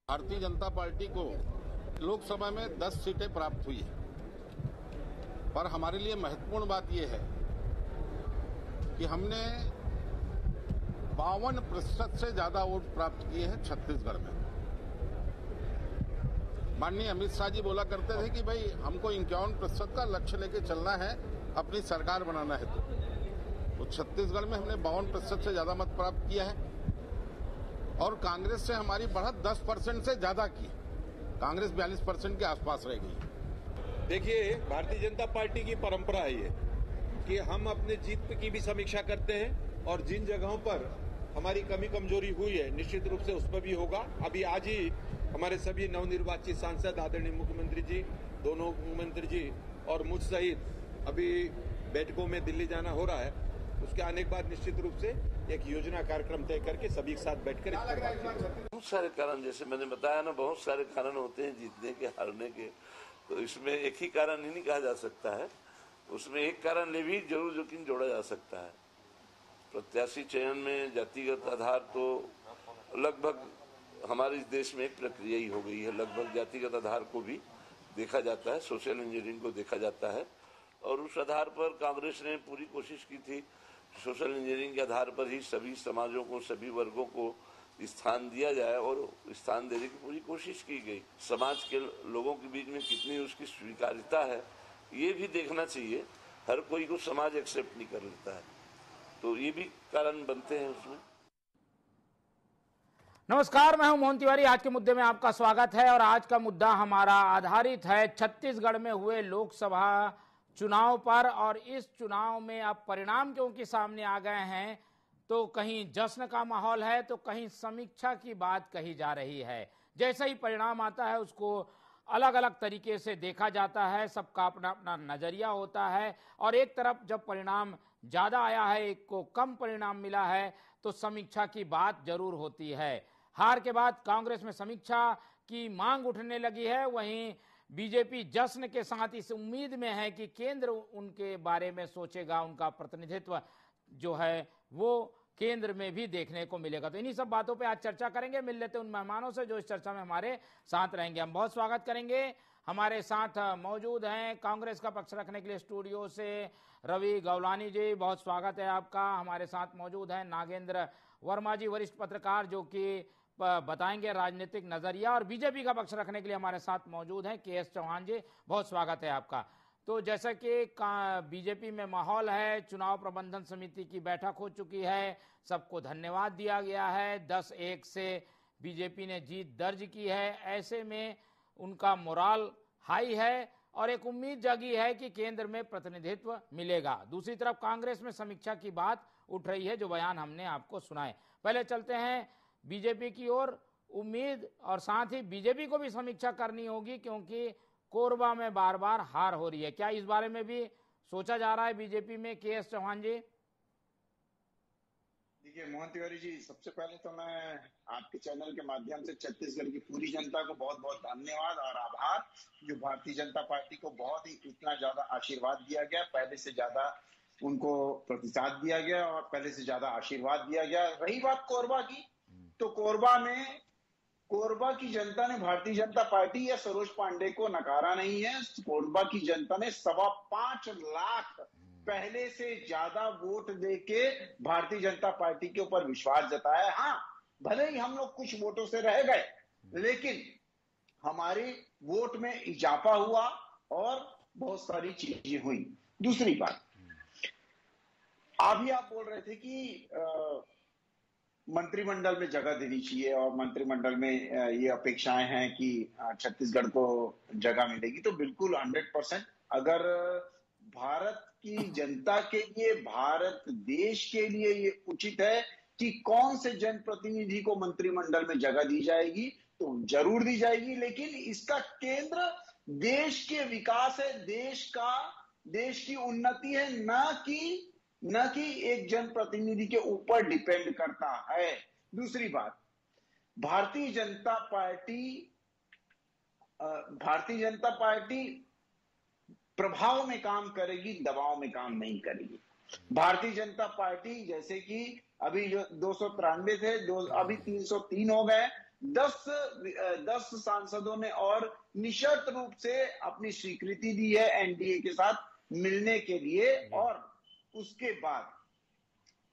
Bharatiya Janata party को लोकसभा में 10 सीटें प्राप्त हुई है, पर हमारे लिए महत्वपूर्ण बात यह है कि हमने 52% से ज्यादा वोट प्राप्त किए हैं छत्तीसगढ़ में। माननीय अमित शाह जी बोला करते थे कि भाई हमको 51% का लक्ष्य लेके चलना है, अपनी सरकार बनाना है। तो छत्तीसगढ़ में हमने 52% से ज्यादा मत प्राप्त किया है और कांग्रेस से हमारी बढ़त 10% से ज्यादा की। कांग्रेस 42% के आसपास रह गई। देखिए, भारतीय जनता पार्टी की परंपरा है ये कि हम अपने जीत की भी समीक्षा करते हैं और जिन जगहों पर हमारी कमी कमजोरी हुई है निश्चित रूप से उस पर भी होगा। अभी आज ही हमारे सभी नवनिर्वाचित सांसद आदरणीय मुख्यमंत्री जी, दोनों मुख्यमंत्री जी और मुझ सहित अभी बैठकों में दिल्ली जाना हो रहा है। उसके आने के बाद निश्चित रूप से एक योजना कार्यक्रम तय करके सभी के साथ बैठकर इस पर बातचीत। बहुत सारे कारण, जैसे मैंने बताया ना, बहुत सारे कारण होते हैं जीतने के, हारने के। तो इसमें एक ही कारण ही नहीं कहा जा सकता है, उसमें एक कारण ले भी जरूर जोखिम जोड़ा जा सकता है। प्रत्याशी चयन में जातिगत आधार तो लगभग हमारे इस देश में एक प्रक्रिया ही हो गई है। लगभग जातिगत आधार को भी देखा जाता है, सोशल इंजीनियरिंग को देखा जाता है और उस आधार पर कांग्रेस ने पूरी कोशिश की थी सोशल इंजीनियरिंग के आधार पर ही सभी समाजों को, सभी वर्गों को स्थान दिया जाए और स्थान देने की पूरी कोशिश की गई। समाज के लोगों के बीच में कितनी उसकी स्वीकार्यता है ये भी देखना चाहिए। हर कोई को समाज एक्सेप्ट नहीं कर लेता है, तो ये भी कारण बनते हैं उसमें। नमस्कार, मैं हूं मोहन तिवारी। आज के मुद्दे में आपका स्वागत है और आज का मुद्दा हमारा आधारित है छत्तीसगढ़ में हुए लोकसभा चुनाव पर। और इस चुनाव में अब परिणाम क्योंकि सामने आ गए हैं तो कहीं जश्न का माहौल है तो कहीं समीक्षा की बात कही जा रही है। जैसा ही परिणाम आता है उसको अलग अलग तरीके से देखा जाता है, सबका अपना अपना नजरिया होता है। और एक तरफ जब परिणाम ज्यादा आया है, एक को कम परिणाम मिला है, तो समीक्षा की बात जरूर होती है। हार के बाद कांग्रेस में समीक्षा की मांग उठने लगी है, वहीं बीजेपी जश्न के साथ इस उम्मीद में है कि केंद्र उनके बारे में सोचेगा, उनका प्रतिनिधित्व जो है वो केंद्र में भी देखने को मिलेगा। तो इन्हीं सब बातों पे आज चर्चा करेंगे। मिल लेते उन मेहमानों से जो इस चर्चा में हमारे साथ रहेंगे। हम बहुत स्वागत करेंगे। हमारे साथ मौजूद हैं कांग्रेस का पक्ष रखने के लिए स्टूडियो से रवि गौलानी जी, बहुत स्वागत है आपका। हमारे साथ मौजूद हैं नागेंद्र वर्मा जी, वरिष्ठ पत्रकार, जो कि बताएंगे राजनीतिक नजरिया। और बीजेपी का पक्ष रखने के लिए हमारे साथ मौजूद हैं के एस चौहान जी, बहुत स्वागत है आपका। तो जैसा कि बीजेपी में माहौल है, चुनाव प्रबंधन समिति की बैठक हो चुकी है, सबको धन्यवाद दिया गया है, 10-1 से बीजेपी ने जीत दर्ज की है। ऐसे में उनका मोराल हाई है और एक उम्मीद जगी है कि केंद्र में प्रतिनिधित्व मिलेगा। दूसरी तरफ कांग्रेस में समीक्षा की बात उठ रही है, जो बयान हमने आपको सुनाए। पहले चलते हैं बीजेपी की ओर। उम्मीद और साथ ही बीजेपी को भी समीक्षा करनी होगी क्योंकि कोरबा में बार बार हार हो रही है। क्या इस बारे में भी सोचा जा रहा है बीजेपी में? के एस चौहान जी। देखिए मोहन तिवारी जी, सबसे पहले तो मैं आपके चैनल के माध्यम से छत्तीसगढ़ की पूरी जनता को बहुत बहुत धन्यवाद और आभार, जो भारतीय जनता पार्टी को बहुत ही इतना ज्यादा आशीर्वाद दिया गया, पहले से ज्यादा उनको प्रतिसाद दिया गया और पहले से ज्यादा आशीर्वाद दिया गया। रही बात कोरबा की, तो कोरबा की जनता ने भारतीय जनता पार्टी या सरोज पांडे को नकारा नहीं है। कोरबा की जनता ने 5.25 लाख पहले से ज्यादा वोट देके भारतीय जनता पार्टी के ऊपर विश्वास जताया। हाँ, भले ही हम लोग कुछ वोटों से रह गए, लेकिन हमारे वोट में इजाफा हुआ और बहुत सारी चीजें हुई। दूसरी बात, अभी आप बोल रहे थे कि मंत्रिमंडल में जगह देनी चाहिए और मंत्रिमंडल में ये अपेक्षाएं हैं कि छत्तीसगढ़ को जगह मिलेगी। तो बिल्कुल 100%, अगर भारत की जनता के लिए, भारत देश के लिए ये उचित है कि कौन से जनप्रतिनिधि को मंत्रिमंडल में जगह दी जाएगी तो जरूर दी जाएगी, लेकिन इसका केंद्र देश के विकास है, देश की उन्नति है, न कि एक जनप्रतिनिधि के ऊपर डिपेंड करता है। दूसरी बात, भारतीय जनता पार्टी प्रभाव में काम करेगी, दबाव में काम नहीं करेगी। भारतीय जनता पार्टी, जैसे कि अभी जो 293 थे, अभी 303 हो गए, 10 सांसदों ने और निशर्त रूप से अपनी स्वीकृति दी है एनडीए के साथ मिलने के लिए। और उसके बाद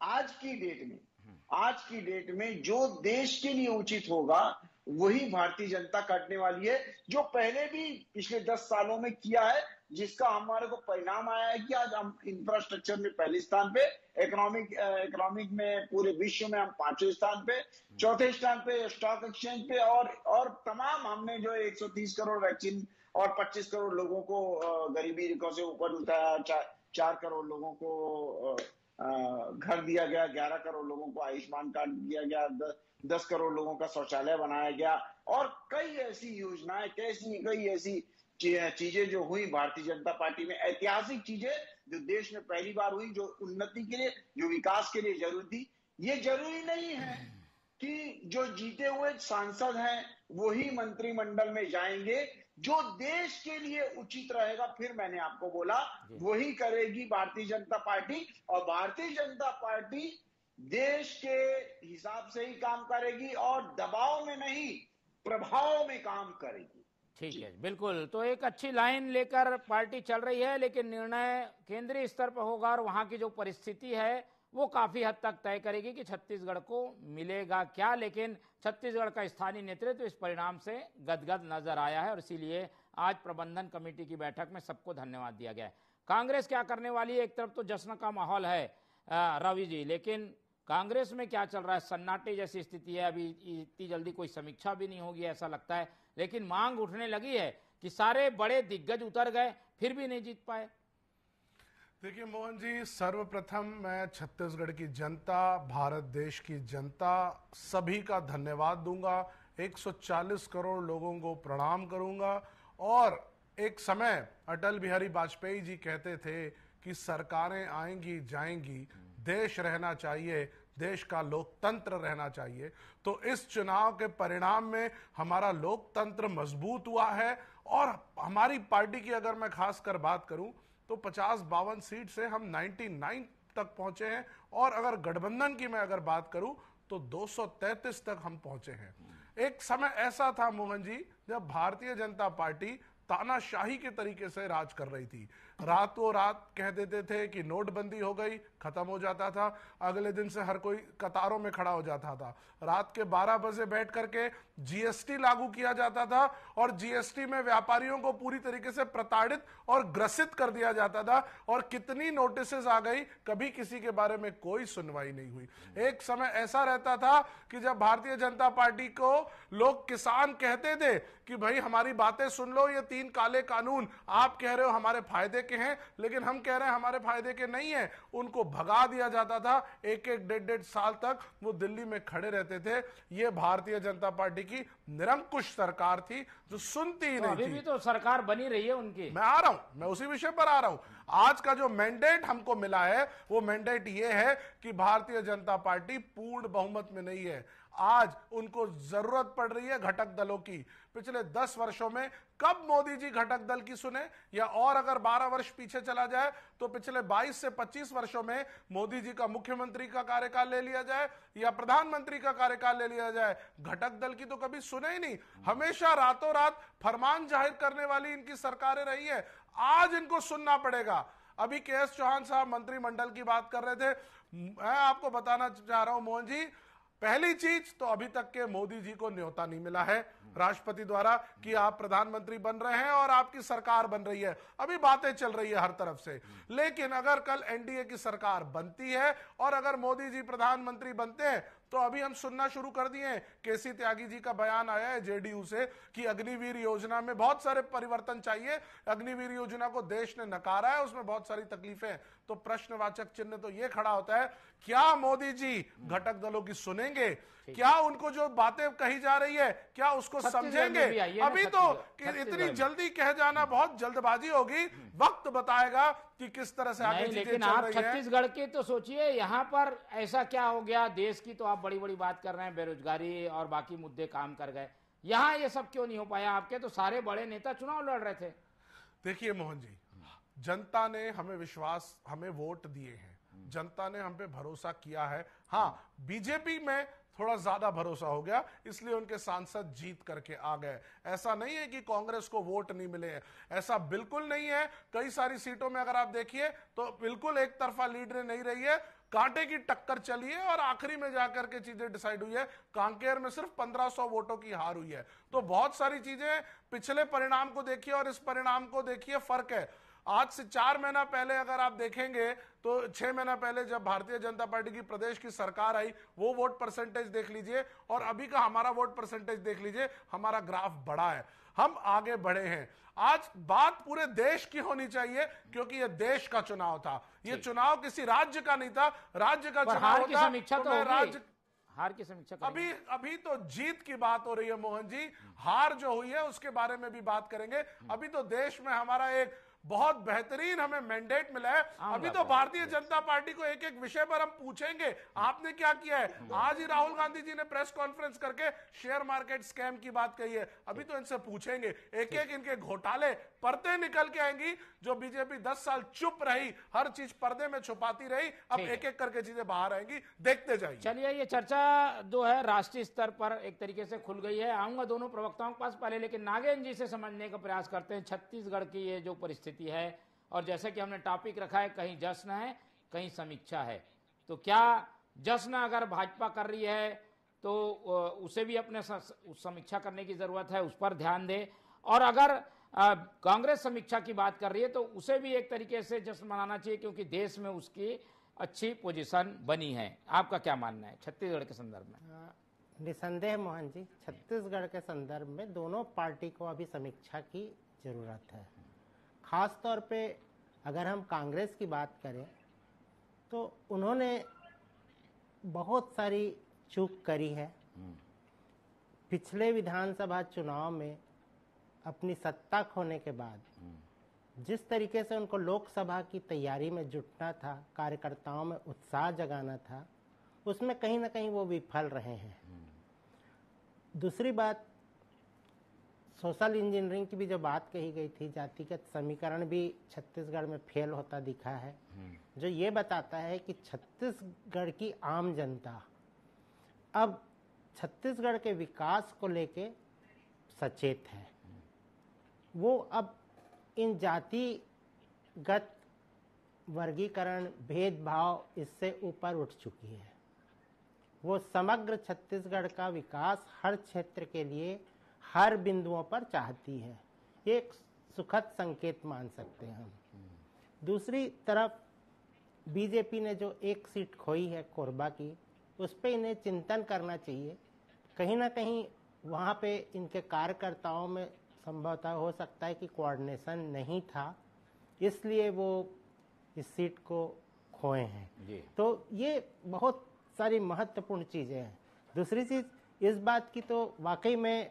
आज की डेट में जो देश के लिए उचित होगा वही भारतीय जनता करने वाली है, जो पहले भी पिछले 10 सालों में किया है, जिसका हमारे को परिणाम आया है कि आज हम इंफ्रास्ट्रक्चर में पहले स्थान पे, इकोनॉमिक में पूरे विश्व में हम 5वें स्थान पे, चौथे स्थान पे स्टॉक एक्सचेंज पे, और तमाम हमने जो 130 करोड़ वैक्सीन और 25 करोड़ लोगों को गरीबी रेखा से ऊपर उठाया, 4 करोड़ लोगों को घर दिया गया, 11 करोड़ लोगों को आयुष्मान कार्ड दिया गया, 10 करोड़ लोगों का शौचालय बनाया गया, और कई ऐसी योजनाएं, कई ऐसी चीजें जो हुई भारतीय जनता पार्टी में, ऐतिहासिक चीजें जो देश में पहली बार हुई, जो उन्नति के लिए, जो विकास के लिए जरूरी थी। ये जरूरी नहीं है कि जो जीते हुए सांसद हैं वही मंत्रिमंडल में जाएंगे, जो देश के लिए उचित रहेगा, फिर मैंने आपको बोला वही करेगी भारतीय जनता पार्टी। और भारतीय जनता पार्टी देश के हिसाब से ही काम करेगी और दबाव में नहीं, प्रभाव में काम करेगी। ठीक है, बिल्कुल। तो एक अच्छी लाइन लेकर पार्टी चल रही है, लेकिन निर्णय केंद्रीय स्तर पर होगा और वहां की जो परिस्थिति है वो काफी हद तक तय करेगी कि छत्तीसगढ़ को मिलेगा क्या। लेकिन छत्तीसगढ़ का स्थानीय नेतृत्व इस परिणाम से गदगद नजर आया है और इसीलिए आज प्रबंधन कमेटी की बैठक में सबको धन्यवाद दिया गया है। कांग्रेस क्या करने वाली है? एक तरफ तो जश्न का माहौल है रवि जी, लेकिन कांग्रेस में क्या चल रहा है? सन्नाटे जैसी स्थिति है, अभी इतनी जल्दी कोई समीक्षा भी नहीं होगी ऐसा लगता है, लेकिन मांग उठने लगी है कि सारे बड़े दिग्गज उतर गए फिर भी नहीं जीत पाए। देखिए मोहन जी, सर्वप्रथम मैं छत्तीसगढ़ की जनता, भारत देश की जनता सभी का धन्यवाद दूंगा, 140 करोड़ लोगों को प्रणाम करूंगा। और एक समय अटल बिहारी वाजपेयी जी कहते थे कि सरकारें आएंगी जाएंगी, देश रहना चाहिए, देश का लोकतंत्र रहना चाहिए। तो इस चुनाव के परिणाम में हमारा लोकतंत्र मजबूत हुआ है और हमारी पार्टी की अगर मैं खासकर बात करूं तो 50-52 सीट से हम 99 तक पहुंचे हैं, और अगर गठबंधन की मैं अगर बात करूं तो 233 तक हम पहुंचे हैं। एक समय ऐसा था मोहन जी जब भारतीय जनता पार्टी तानाशाही के तरीके से राज कर रही थी। रातों रात कह देते थे कि नोटबंदी हो गई, खत्म हो जाता था, अगले दिन से हर कोई कतारों में खड़ा हो जाता था। रात के 12 बजे बैठ करके जीएसटी लागू किया जाता था और जीएसटी में व्यापारियों को पूरी तरीके से प्रताड़ित और ग्रसित कर दिया जाता था, और कितनी नोटिसेस आ गई, कभी किसी के बारे में कोई सुनवाई नहीं हुई। एक समय ऐसा रहता था कि जब भारतीय जनता पार्टी को लोग किसान कहते थे कि भाई हमारी बातें सुन लो, ये 3 काले कानून आप कह रहे हो हमारे फायदे के हैं, लेकिन हम कह रहे हैं हमारे फायदे के नहीं है, उनको भगा दिया जाता था। 1-1, 1.5 साल तक वो दिल्ली में खड़े रहते थे। ये भारतीय जनता पार्टी की निरंकुश सरकार थी जो सुनती ही नहीं थी। अभी भी तो सरकार बनी रही है उनकी। मैं आ रहा हूं, मैं उसी विषय पर आ रहा हूं। आज का जो मैंडेट हमको मिला है वो मैंडेट ये है कि भारतीय जनता पार्टी पूर्ण बहुमत में नहीं है। आज उनको जरूरत पड़ रही है घटक दलों की। पिछले 10 वर्षों में कब मोदी जी घटक दल की सुने? या और अगर 12 वर्ष पीछे चला जाए तो पिछले 22 से 25 वर्षों में मोदी जी का मुख्यमंत्री का कार्यकाल ले लिया जाए या प्रधानमंत्री का कार्यकाल ले लिया जाए, घटक दल की तो कभी सुने ही नहीं। हमेशा रातों रात फरमान जाहिर करने वाली इनकी सरकारें रही है। आज इनको सुनना पड़ेगा। अभी के.एस. चौहान साहब मंत्रिमंडल की बात कर रहे थे। मैं आपको बताना चाह रहा हूं मोहन जी, पहली चीज तो अभी तक के मोदी जी को न्योता नहीं मिला है राष्ट्रपति द्वारा कि आप प्रधानमंत्री बन रहे हैं और आपकी सरकार बन रही है। अभी बातें चल रही है हर तरफ से, लेकिन अगर कल एनडीए की सरकार बनती है और अगर मोदी जी प्रधानमंत्री बनते हैं तो अभी हम सुनना शुरू कर दिए हैं। केसी त्यागी जी का बयान आया है जेडीयू से कि अग्निवीर योजना में बहुत सारे परिवर्तन चाहिए, अग्निवीर योजना को देश ने नकारा है, उसमें बहुत सारी तकलीफें हैं। तो प्रश्नवाचक चिन्ह तो ये खड़ा होता है, क्या मोदी जी घटक दलों की सुनेंगे? क्या उनको जो बातें कही जा रही है क्या उसको समझेंगे? अभी तो इतनी जल्दी कह जाना बहुत जल्दबाजी होगी, वक्त बताएगा कि किस तरह से आगे चीजें लेकिन चल आप रही हैं। छत्तीसगढ़ की तो सोचिए, यहाँ पर ऐसा क्या हो गया? देश की तो आप बड़ी बड़ी बात कर रहे हैं, बेरोजगारी और बाकी मुद्दे काम कर गए, यहाँ ये सब क्यों नहीं हो पाया? आपके तो सारे बड़े नेता चुनाव लड़ रहे थे। देखिए मोहन जी, जनता ने हमें विश्वास, हमें वोट दिए हैं, जनता ने हम पे भरोसा किया है। हाँ, बीजेपी में थोड़ा ज्यादा भरोसा हो गया, इसलिए उनके सांसद जीत करके आ गए। ऐसा नहीं है कि कांग्रेस को वोट नहीं मिले हैं, ऐसा बिल्कुल नहीं है। कई सारी सीटों में अगर आप देखिए तो बिल्कुल एक तरफा लीड नहीं रही है, कांटे की टक्कर चली है और आखिरी में जाकर के चीजें डिसाइड हुई है। कांकेर में सिर्फ 1500 वोटों की हार हुई है। तो बहुत सारी चीजें, पिछले परिणाम को देखिए और इस परिणाम को देखिए, फर्क है। आज से 4 महीना पहले अगर आप देखेंगे तो 6 महीना पहले जब भारतीय जनता पार्टी की प्रदेश की सरकार आई, वो वोट परसेंटेज देख लीजिए और अभी का हमारा वोट परसेंटेज देख लीजिए, हमारा ग्राफ बढ़ा है, हम आगे बढ़े हैं। आज बात पूरे देश की होनी चाहिए, क्योंकि ये देश का चुनाव था, ये चुनाव किसी राज्य का नहीं था। राज्य का चुनाव होता तो राज्य हार की समीक्षा अभी तो जीत की बात हो रही है मोहन जी, हार जो हुई है उसके बारे में भी बात करेंगे। अभी तो देश में हमारा एक बहुत बेहतरीन हमें मैंडेट मिला है। अभी तो भारतीय जनता पार्टी को एक एक विषय पर हम पूछेंगे, आपने क्या किया है। आज ही राहुल गांधी जी ने प्रेस कॉन्फ्रेंस करके शेयर मार्केट स्कैम की बात कही है। अभी तो इनसे पूछेंगे, एक एक इनके घोटाले परतें निकल के आएंगी। जो बीजेपी 10 साल चुप रही, हर चीज पर्दे में छुपाती रही, अब एक एक करके चीजें बाहर आएंगी, देखते जाइए। चलिए, ये चर्चा जो है राष्ट्रीय स्तर पर एक तरीके से खुल गई है। आऊंगा दोनों प्रवक्ताओं के पास पहले, लेकिन नागेंद्र जी से समझने का प्रयास करते हैं छत्तीसगढ़ की ये जो परिस्थिति है। और जैसे कि हमने टॉपिक रखा है, कहीं जश्न है कहीं समीक्षा है, तो क्या जश्न अगर भाजपा कर रही है तो उसे भी अपने समीक्षा करने की जरूरत है, उस पर ध्यान दे। और अगर कांग्रेस समीक्षा की बात कर रही है तो उसे भी एक तरीके से जश्न मनाना चाहिए, क्योंकि देश में उसकी अच्छी पोजीशन बनी है। आपका क्या मानना है छत्तीसगढ़ के संदर्भ में? निसंदेह मोहन जी, छत्तीसगढ़ के संदर्भ में दोनों पार्टी को अभी समीक्षा की जरूरत है। खास तौर पे अगर हम कांग्रेस की बात करें तो उन्होंने बहुत सारी चूक करी है। पिछले विधानसभा चुनाव में अपनी सत्ता खोने के बाद जिस तरीके से उनको लोकसभा की तैयारी में जुटना था, कार्यकर्ताओं में उत्साह जगाना था, उसमें कहीं ना कहीं वो विफल रहे हैं। दूसरी बात, सोशल इंजीनियरिंग की भी जो बात कही गई थी, जातिगत समीकरण भी छत्तीसगढ़ में फेल होता दिखा है, जो ये बताता है कि छत्तीसगढ़ की आम जनता अब छत्तीसगढ़ के विकास को लेके सचेत है। वो अब इन जातिगत वर्गीकरण, भेदभाव, इससे ऊपर उठ चुकी है। वो समग्र छत्तीसगढ़ का विकास हर क्षेत्र के लिए हर बिंदुओं पर चाहती है। ये एक सुखद संकेत मान सकते हैं हम। दूसरी तरफ बीजेपी ने जो एक सीट खोई है कोरबा की, उस पे इन्हें चिंतन करना चाहिए। कहीं ना कहीं वहाँ पे इनके कार्यकर्ताओं में संभवतः हो सकता है कि कोऑर्डिनेशन नहीं था, इसलिए वो इस सीट को खोए हैं। तो ये बहुत सारी महत्वपूर्ण चीज़ें हैं। दूसरी चीज़ इस बात की तो वाकई में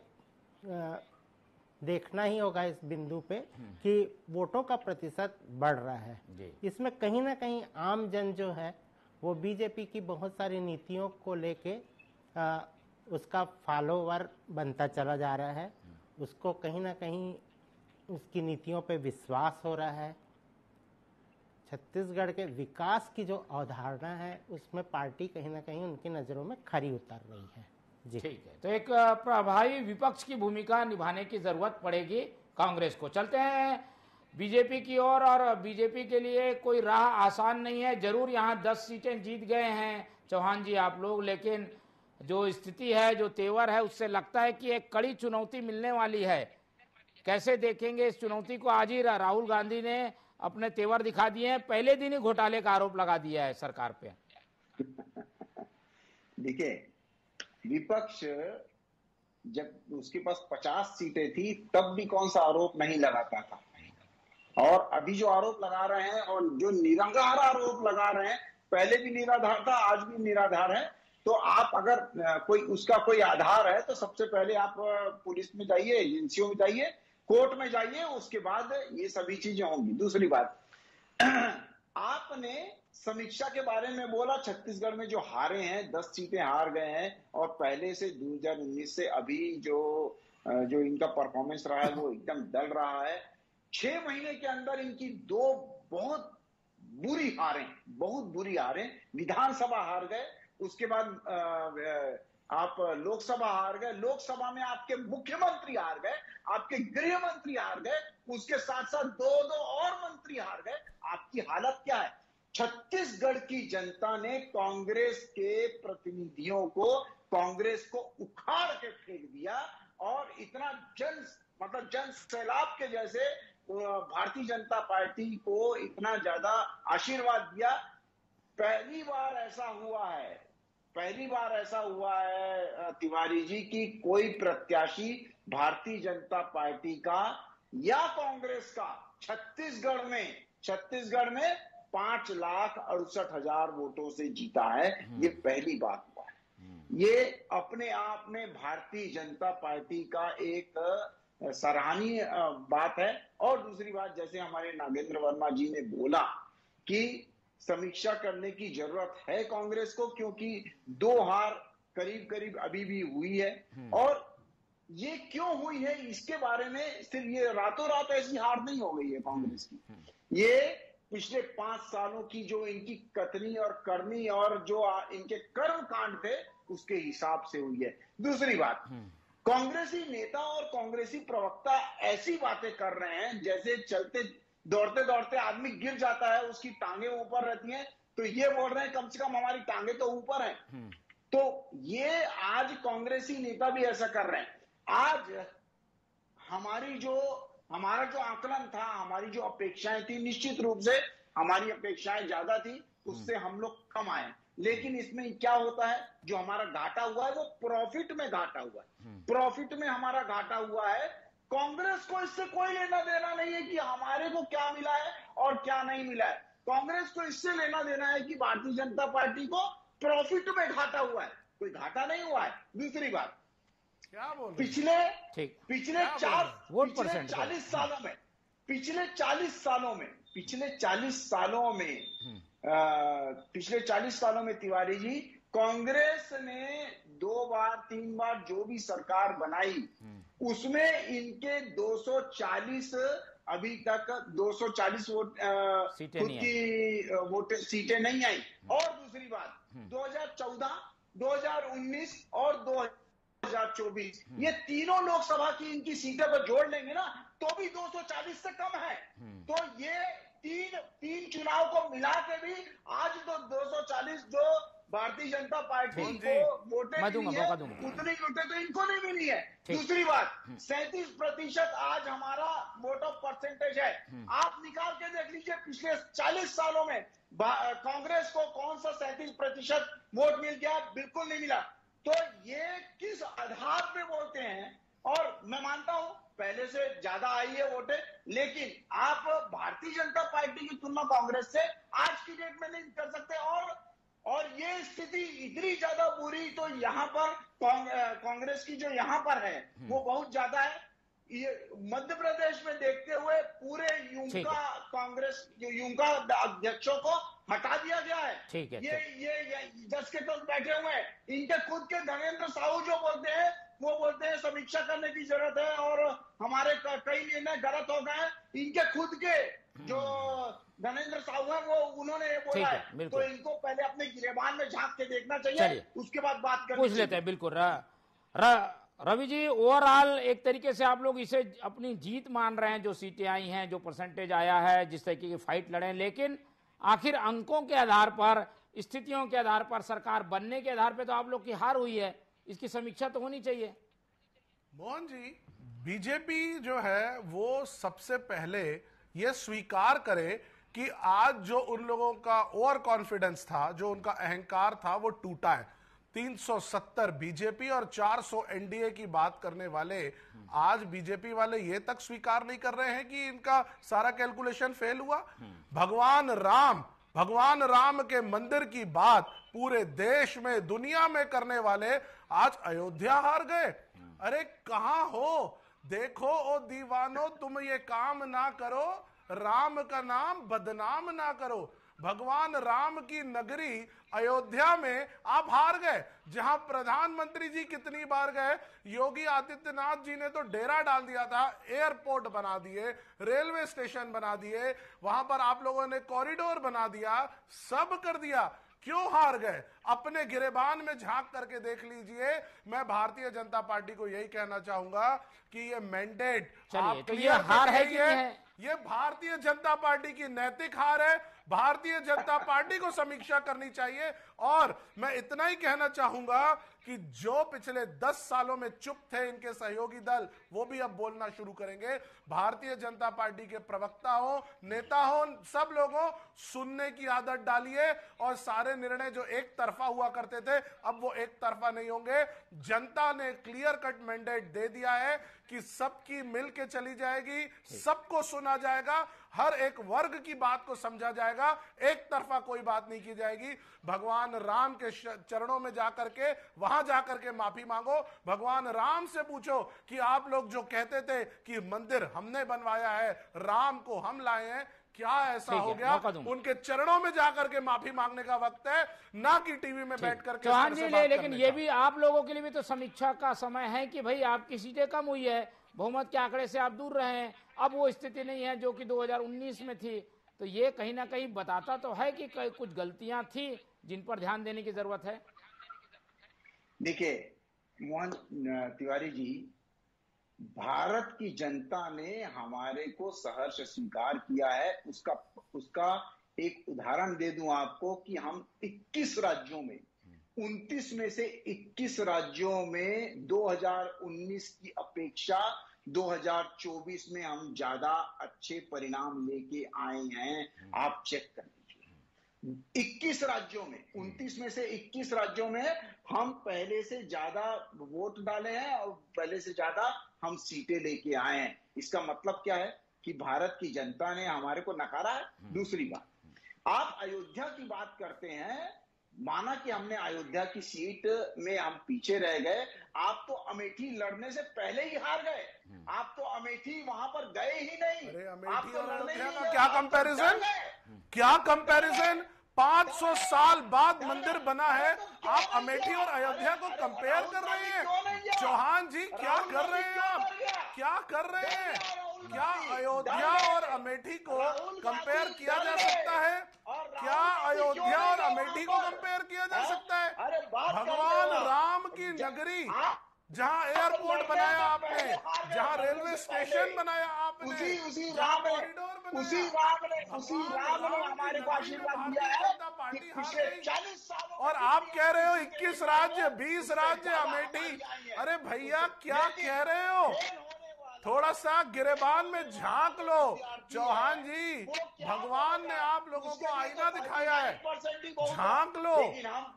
देखना ही होगा इस बिंदु पे कि वोटों का प्रतिशत बढ़ रहा है। इसमें कहीं ना कहीं आम जन जो है वो बीजेपी की बहुत सारी नीतियों को लेके उसका फॉलोवर बनता चला जा रहा है। उसको कहीं ना कहीं उसकी नीतियों पे विश्वास हो रहा है। छत्तीसगढ़ के विकास की जो अवधारणा है उसमें पार्टी कहीं ना कहीं उनकी नज़रों में खरी उतर रही है। जी ठीक है, तो एक प्रभावी विपक्ष की भूमिका निभाने की जरूरत पड़ेगी कांग्रेस को। चलते हैं बीजेपी की ओर, और बीजेपी के लिए कोई राह आसान नहीं है। जरूर यहाँ 10 सीटें जीत गए हैं चौहान जी आप लोग, लेकिन जो स्थिति है, जो तेवर है, उससे लगता है कि एक कड़ी चुनौती मिलने वाली है। कैसे देखेंगे इस चुनौती को? आज ही राहुल गांधी ने अपने तेवर दिखा दिए हैं, पहले दिन ही घोटाले का आरोप लगा दिया है सरकार पे। देखिए, विपक्ष जब उसके पास 50 सीटें थी तब भी कौन सा आरोप नहीं लगाता था, और अभी जो आरोप लगा रहे हैं और जो निराधार आरोप लगा रहे हैं, पहले भी निराधार था, आज भी निराधार है। तो आप अगर कोई उसका कोई आधार है तो सबसे पहले आप पुलिस में जाइए, एजेंसियों में जाइए, कोर्ट में जाइए, उसके बाद ये सभी चीजें होंगी। दूसरी बात, आपने समीक्षा के बारे में बोला। छत्तीसगढ़ में जो हारे हैं, 10 सीटें हार गए हैं, और पहले से 2019 से अभी जो इनका परफॉर्मेंस रहा है वो एकदम दल रहा है। 6 महीने के अंदर इनकी 2 बहुत बुरी हारें, विधानसभा हार गए, उसके बाद आप लोकसभा हार गए, लोकसभा में आपके मुख्यमंत्री हार गए, आपके गृह मंत्री हार गए, उसके साथ साथ दो और मंत्री हार गए। आपकी हालत क्या है? छत्तीसगढ़ की जनता ने कांग्रेस के प्रतिनिधियों को, कांग्रेस को उखाड़ के फेंक दिया और इतना जन सैलाब के जैसे भारतीय जनता पार्टी को इतना ज्यादा आशीर्वाद दिया। पहली बार ऐसा हुआ है तिवारी जी की कोई प्रत्याशी भारतीय जनता पार्टी का या कांग्रेस का छत्तीसगढ़ में 5,68,000 वोटों से जीता है। ये पहली बात हुआ है। ये अपने आप में भारतीय जनता पार्टी का एक सराहनीय बात है। और दूसरी बात, जैसे हमारे नागेंद्र वर्मा जी ने बोला कि समीक्षा करने की जरूरत है कांग्रेस को, क्योंकि 2 हार करीब अभी भी हुई है। और ये क्यों हुई है इसके बारे में सिर्फ ये रातों रात ऐसी हार नहीं हो गई है कांग्रेस की। ये पिछले 5 सालों की जो इनकी कथनी और करनी और जो इनके कर्म कांड थे उसके हिसाब से हुई है। दूसरी बात, कांग्रेसी नेता और कांग्रेसी प्रवक्ता ऐसी बातें कर रहे हैं जैसे चलते दौड़ते आदमी गिर जाता है, उसकी टांगे ऊपर रहती हैं, तो ये बोल रहे हैं कम से कम हमारी टांगे तो ऊपर हैं। तो ये आज कांग्रेसी नेता भी ऐसा कर रहे हैं। आज हमारा जो आकलन था, हमारी जो अपेक्षाएं थी, निश्चित रूप से हमारी अपेक्षाएं ज्यादा थी, उससे हम लोग कम आए। लेकिन इसमें क्या होता है, जो हमारा घाटा हुआ है वो प्रॉफिट में घाटा हुआ है। प्रॉफिट में हमारा घाटा हुआ है। कांग्रेस को इससे कोई लेना देना नहीं है कि हमारे को क्या मिला है और क्या नहीं मिला है। कांग्रेस को इससे लेना देना है कि भारतीय जनता पार्टी को प्रॉफिट में घाटा हुआ है, कोई घाटा नहीं हुआ है। दूसरी बात, क्या बोल पिछले 40 सालों में तिवारी जी, कांग्रेस ने 2 बार 3 बार जो भी सरकार बनाई उसमें इनके 240 अभी तक 240 वोट खुद की सीटें नहीं आई। और दूसरी बात, 2014, 2019 और 2024 ये तीनों लोकसभा की इनकी सीटें पर जोड़ लेंगे ना तो भी 240 से कम है। तो ये तीन चुनाव को मिला के भी आज तो 240 जो भारतीय जनता पार्टी को वोटें मिली है, उतनी वोटें तो इनको नहीं मिली है। दूसरी बात, 37% आज हमारा वोट ऑफ परसेंटेज है। आप निकाल के देख लीजिए पिछले 40 सालों में कांग्रेस को कौन सा 37% वोट मिल गया, बिल्कुल नहीं मिला। तो ये किस आधार पे बोलते हैं। और मैं मानता हूं पहले से ज्यादा आई है वोटें, लेकिन आप भारतीय जनता पार्टी की तुलना कांग्रेस से आज की डेट में नहीं कर सकते। और ये स्थिति इतनी ज्यादा बुरी तो यहाँ पर कांग्रेस की जो यहाँ पर है वो बहुत ज्यादा है। ये मध्य प्रदेश में देखते हुए पूरे यूंका अध्यक्षों को हटा दिया गया है। ये जस के तस बैठे हुए हैं। इनके खुद के धनेन्द्र साहू जो बोलते हैं समीक्षा करने की जरूरत है और हमारे कई निर्णय गलत हो गए हैं। इनके खुद के जो धनेन्द्र साहू है वो उन्होंने ये बोला है। तो इनको पहले अपने गिरेबान में झांक के देखना चाहिए, उसके बाद बात करनी पूछ लेते हैं। बिल्कुल रवि जी, ओवरऑल एक तरीके से आप लोग इसे अपनी जीत मान रहे हैं, जो सीटें आई हैं, जो परसेंटेज आया है, जिस तरीके की फाइट लड़े, लेकिन आखिर अंकों के आधार पर, स्थितियों के आधार पर, सरकार बनने के आधार पर तो आप लोग की हार हुई है। इसकी समीक्षा तो होनी चाहिए। मोहन जी, बीजेपी जो है वो सबसे पहले ये स्वीकार करे कि आज जो उन लोगों का ओवर कॉन्फिडेंस था, जो उनका अहंकार था, वो टूटा है। 370 बीजेपी और 400 एनडीए की बात करने वाले आज बीजेपी वाले ये तक स्वीकार नहीं कर रहे हैं कि इनका सारा कैलकुलेशन फेल हुआ। भगवान राम के मंदिर की बात पूरे देश में, दुनिया में करने वाले आज अयोध्या हार गए। अरे कहां हो? देखो ओ दीवानो, तुम ये काम ना करो, राम का नाम बदनाम ना करो। भगवान राम की नगरी अयोध्या में आप हार गए, जहां प्रधानमंत्री जी कितनी बार गए। योगी आदित्यनाथ जी ने तो डेरा डाल दिया था, एयरपोर्ट बना दिए, रेलवे स्टेशन बना दिए, वहां पर आप लोगों ने कॉरिडोर बना दिया, सब कर दिया। क्यों हार गए? अपने गिरेबान में झांक करके देख लीजिए। मैं भारतीय जनता पार्टी को यही कहना चाहूंगा कि ये मैंडेट तो ये हार है कि नहीं है? ये भारतीय जनता पार्टी की नैतिक हार है। भारतीय जनता पार्टी को समीक्षा करनी चाहिए। और मैं इतना ही कहना चाहूंगा कि जो पिछले 10 सालों में चुप थे इनके सहयोगी दल, वो भी अब बोलना शुरू करेंगे। भारतीय जनता पार्टी के प्रवक्ता हो, नेता हो, सब लोगों सुनने की आदत डालिए और सारे निर्णय जो एक तरफा हुआ करते थे अब वो एक तरफा नहीं होंगे। जनता ने क्लियर कट मैंडेट दे दिया है कि सबकी मिल के चली जाएगी, सबको सुना जाएगा, हर एक वर्ग की बात को समझा जाएगा, एक तरफा कोई बात नहीं की जाएगी। भगवान राम के चरणों में जाकर के, वहां जाकर के माफी मांगो। भगवान राम से पूछो कि आप लोग जो कहते थे कि मंदिर हमने बनवाया है, राम को हम लाए हैं, क्या ऐसा हो गया? उनके चरणों में जाकर के माफी मांगने का वक्त है, ना कि टीवी में बैठ करके। चौहान जी, लेकिन ये भी आप लोगों के लिए भी तो समीक्षा का समय है कि भाई आपकी सीटें कम हुई है, बहुमत के आंकड़े से आप दूर रहे हैं, अब वो स्थिति नहीं है जो कि 2019 में थी। तो ये कहीं ना कहीं बताता तो है कि कुछ गलतियां थी जिन पर ध्यान देने की जरूरत है। देखिए मोहन तिवारी जी, भारत की जनता ने हमारे को सहर्ष स्वीकार किया है। उसका एक उदाहरण दे दूं आपको कि हम 21 राज्यों में 29 में से 21 राज्यों में 2019 की अपेक्षा 2024 में हम ज्यादा अच्छे परिणाम लेके आए हैं। आप चेक कर लीजिए, 21 राज्यों में, 29 में से 21 राज्यों में हम पहले से ज्यादा वोट डाले हैं और पहले से ज्यादा हम सीटें लेके आए हैं। इसका मतलब क्या है कि भारत की जनता ने हमारे को नकारा है। दूसरी बात, आप अयोध्या की बात करते हैं, माना कि हमने अयोध्या की सीट में हम पीछे रह गए, आप तो अमेठी लड़ने से पहले ही हार गए। आप तो अमेठी वहां पर गए ही नहीं। अरे अमेठी और अयोध्या का क्या कंपैरिजन? क्या कंपैरिजन? 500 साल बाद मंदिर बना है, आप अमेठी और अयोध्या को कंपेयर कर रहे हैं? चौहान जी, क्या कर रहे हैं आप? क्या कर रहे हैं? क्या अयोध्या और अमेठी को कंपेयर किया जा सकता है? क्या अयोध्या और अमेठी को कंपेयर किया जा सकता है? भगवान राम की नगरी, जहां एयरपोर्ट बनाया आपने, जहां रेलवे स्टेशन बनाया आपने, उसी राम ने हमारे को आशीर्वाद दिया है कि पिछले 40 सालों। और आप कह रहे हो 21 राज्य, 20 राज्य अमेठी। अरे भैया, क्या कह रहे हो? थोड़ा सा गिरेबान में झांक लो। चौहान जी, भगवान ने आप लोगों को आईना दिखाया है, झांक लो।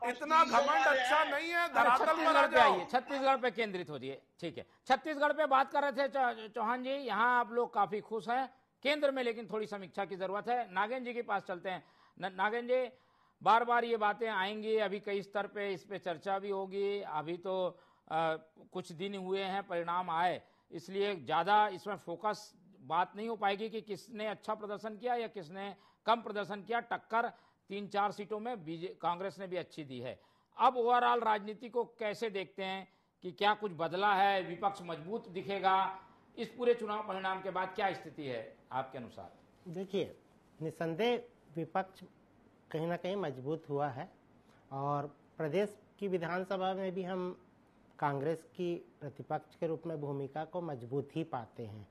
इतना घमंड अच्छा नहीं है, धरातल पर आ जाओ। छत्तीसगढ़ पे केंद्रित हो जाइए। ठीक है, छत्तीसगढ़ पे बात कर रहे थे चौहान जी, यहाँ आप लोग काफी खुश हैं, केंद्र में लेकिन थोड़ी समीक्षा की जरूरत है। नागेंद्र जी के पास चलते हैं। नागेंद्र जी, बार बार ये बातें आएंगी, अभी कई स्तर पे इस पे चर्चा भी होगी। अभी तो कुछ दिन हुए हैं परिणाम आए, इसलिए ज़्यादा इसमें फोकस बात नहीं हो पाएगी कि किसने अच्छा प्रदर्शन किया या किसने कम प्रदर्शन किया। टक्कर 3-4 सीटों में कांग्रेस ने भी अच्छी दी है। अब ओवरऑल राजनीति को कैसे देखते हैं कि क्या कुछ बदला है, विपक्ष मजबूत दिखेगा इस पूरे चुनाव परिणाम के बाद? क्या स्थिति है आपके अनुसार? देखिए, निसंदेह विपक्ष कहीं ना कहीं मजबूत हुआ है और प्रदेश की विधानसभा में भी हम कांग्रेस की प्रतिपक्ष के रूप में भूमिका को मजबूत ही पाते हैं।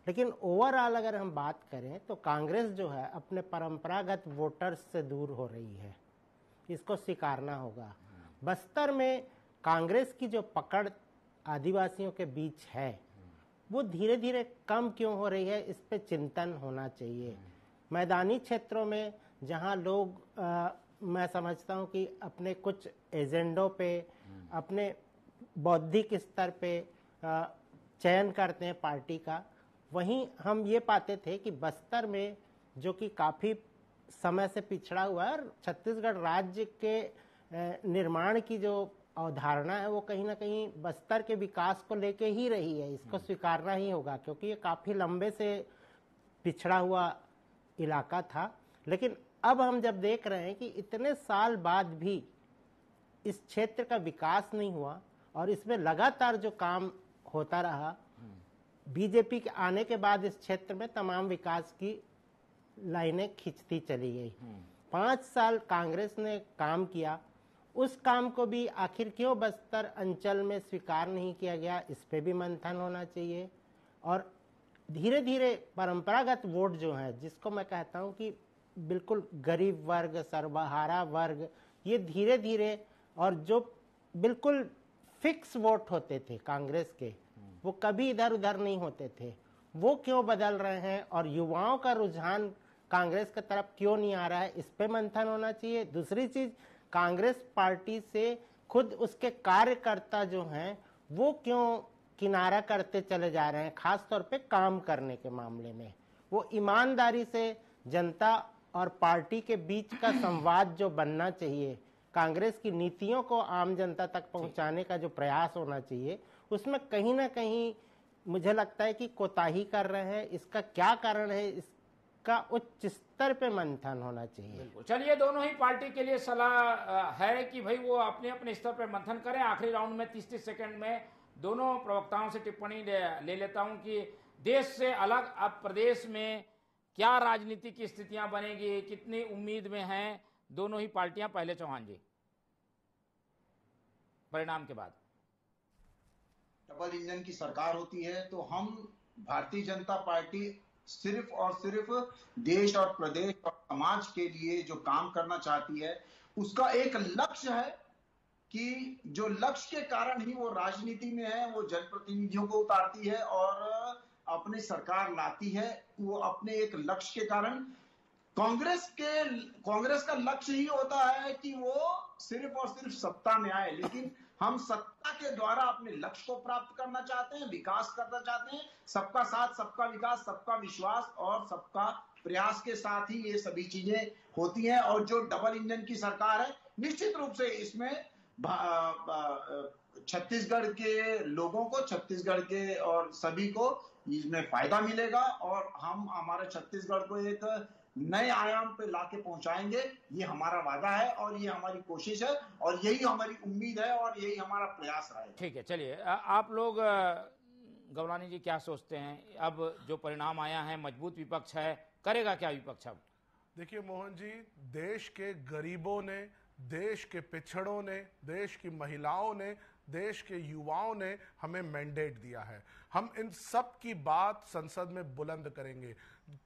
लेकिन ओवरऑल अगर हम बात करें तो कांग्रेस जो है अपने परंपरागत वोटर्स से दूर हो रही है, इसको स्वीकारना होगा। बस्तर में कांग्रेस की जो पकड़ आदिवासियों के बीच है वो धीरे धीरे कम क्यों हो रही है, इस पे चिंतन होना चाहिए। मैदानी क्षेत्रों में जहां लोग मैं समझता हूं कि अपने कुछ एजेंडों पे, अपने बौद्धिक स्तर पे चयन करते हैं पार्टी का, वहीं हम ये पाते थे कि बस्तर में जो कि काफ़ी समय से पिछड़ा हुआ है और छत्तीसगढ़ राज्य के निर्माण की जो अवधारणा है वो कहीं ना कहीं बस्तर के विकास को लेके ही रही है। इसको स्वीकारना ही होगा क्योंकि ये काफ़ी लंबे से पिछड़ा हुआ इलाका था। लेकिन अब हम जब देख रहे हैं कि इतने साल बाद भी इस क्षेत्र का विकास नहीं हुआ और इसमें लगातार जो काम होता रहा, बीजेपी के आने के बाद इस क्षेत्र में तमाम विकास की लाइनें खिंचती चली गई। 5 साल कांग्रेस ने काम किया, उस काम को भी आखिर क्यों बस्तर अंचल में स्वीकार नहीं किया गया, इस पे भी मंथन होना चाहिए। और धीरे धीरे परंपरागत वोट जो है, जिसको मैं कहता हूं कि बिल्कुल गरीब वर्ग, सर्वहारा वर्ग, ये धीरे धीरे, और जो बिल्कुल फिक्स वोट होते थे कांग्रेस के, वो कभी इधर उधर नहीं होते थे, वो क्यों बदल रहे हैं, और युवाओं का रुझान कांग्रेस की तरफ क्यों नहीं आ रहा है, इस पे मंथन होना चाहिए। दूसरी चीज, कांग्रेस पार्टी से खुद उसके कार्यकर्ता जो हैं वो क्यों किनारा करते चले जा रहे हैं, खास तौर पे काम करने के मामले में। वो ईमानदारी से जनता और पार्टी के बीच का संवाद जो बनना चाहिए, कांग्रेस की नीतियों को आम जनता तक पहुंचाने का जो प्रयास होना चाहिए, उसमें कहीं ना कहीं मुझे लगता है कि कोताही कर रहे हैं। इसका क्या कारण है, इसका उच्च स्तर पे मंथन होना चाहिए। चलिए, दोनों ही पार्टी के लिए सलाह है कि भाई वो अपने अपने स्तर पे मंथन करें। आखिरी राउंड में 30-30 सेकंड में दोनों प्रवक्ताओं से टिप्पणी ले लेता हूं कि देश से अलग अब प्रदेश में क्या राजनीति की स्थितियां बनेगी, कितनी उम्मीद में हैं दोनों ही पार्टियां। पहले चौहान जी, परिणाम के बाद। डबल इंजन की सरकार होती है तो हम भारतीय जनता पार्टी सिर्फ और सिर्फ देश और प्रदेश और समाज के लिए जो काम करना चाहती है, उसका एक लक्ष्य है कि जो लक्ष्य के कारण ही वो राजनीति में है, वो जनप्रतिनिधियों को उतारती है और अपनी सरकार लाती है। वो अपने एक लक्ष्य के कारण, कांग्रेस का लक्ष्य ही होता है कि वो सिर्फ और सिर्फ सत्ता में आए, लेकिन हम सत्ता के द्वारा अपने लक्ष्य को प्राप्त करना चाहते हैं, विकास करना चाहते हैं। सबका साथ, सबका विकास, सबका विश्वास और सबका प्रयास के साथ ही ये सभी चीजें होती हैं। और जो डबल इंजन की सरकार है, निश्चित रूप से इसमें छत्तीसगढ़ के लोगों को, छत्तीसगढ़ के और सभी को इसमें फायदा मिलेगा और हम हमारे छत्तीसगढ़ को एक नए आयाम पे लाके पहुंचाएंगे। ये हमारा वादा है और ये हमारी कोशिश है और यही हमारी उम्मीद है और यही हमारा प्रयास रहा है। ठीक है, चलिए आप लोग गौलानी जी क्या सोचते हैं? अब जो परिणाम आया है, मजबूत विपक्ष है, करेगा क्या विपक्ष अब? देखिए मोहन जी, देश के गरीबों ने, देश के पिछड़ों ने, देश की महिलाओं ने, देश के युवाओं ने हमें मैंडेट दिया है। हम इन सब की बात संसद में बुलंद करेंगे।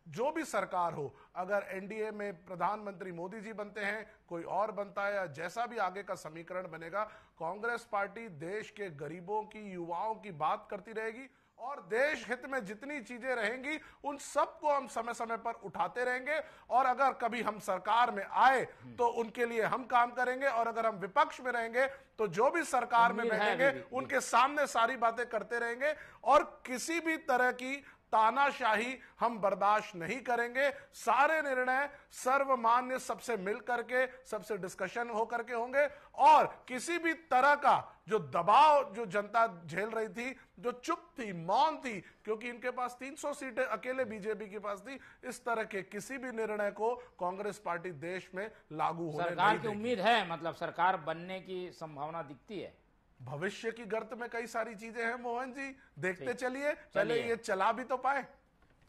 जो भी सरकार हो, अगर एनडीए में प्रधानमंत्री मोदी जी बनते हैं, कोई और बनता है, या जैसा भी आगे का समीकरण बनेगा, कांग्रेस पार्टी देश के गरीबों की, युवाओं की बात करती रहेगी और देश हित में जितनी चीजें रहेंगी उन सबको हम समय समय पर उठाते रहेंगे। और अगर कभी हम सरकार में आए तो उनके लिए हम काम करेंगे, और अगर हम विपक्ष में रहेंगे तो जो भी सरकार में बैठेंगे उनके सामने सारी बातें करते रहेंगे और किसी भी तरह की तानाशाही हम बर्दाश्त नहीं करेंगे। सारे निर्णय सर्वमान्य, सबसे मिल करके, सबसे डिस्कशन हो करके होंगे और किसी भी तरह का जो दबाव जो जनता झेल रही थी, जो चुप थी, मौन थी, क्योंकि इनके पास 300 सीटें अकेले बीजेपी के पास थी, इस तरह के किसी भी निर्णय को कांग्रेस पार्टी देश में लागू होने नहीं देगी। सरकार की उम्मीद है, मतलब सरकार बनने की संभावना दिखती है। भविष्य की गर्त में कई सारी चीजें हैं मोहन जी, देखते चलिए, पहले ये चला भी तो पाए।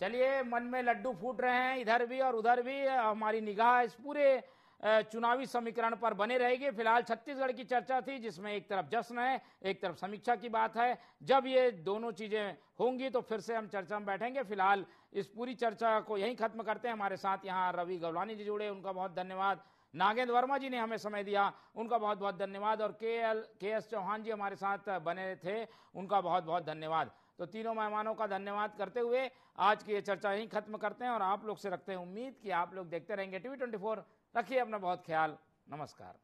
चलिए, मन में लड्डू फूट रहे हैं इधर भी और उधर भी। हमारी निगाह इस पूरे चुनावी समीकरण पर बने रहेगी। फिलहाल छत्तीसगढ़ की चर्चा थी, जिसमें एक तरफ जश्न है, एक तरफ समीक्षा की बात है। जब ये दोनों चीजें होंगी तो फिर से हम चर्चा में बैठेंगे। फिलहाल इस पूरी चर्चा को यहीं खत्म करते हैं। हमारे साथ यहाँ रवि गौलानी जी जुड़े, उनका बहुत धन्यवाद। नागेंद्र वर्मा जी ने हमें समय दिया, उनका बहुत बहुत धन्यवाद। और के एस चौहान जी हमारे साथ बने थे, उनका बहुत बहुत धन्यवाद। तो तीनों मेहमानों का धन्यवाद करते हुए आज की ये चर्चा यहीं खत्म करते हैं और आप लोग से रखते हैं उम्मीद कि आप लोग देखते रहेंगे TV24। रखिए अपना बहुत ख्याल। नमस्कार।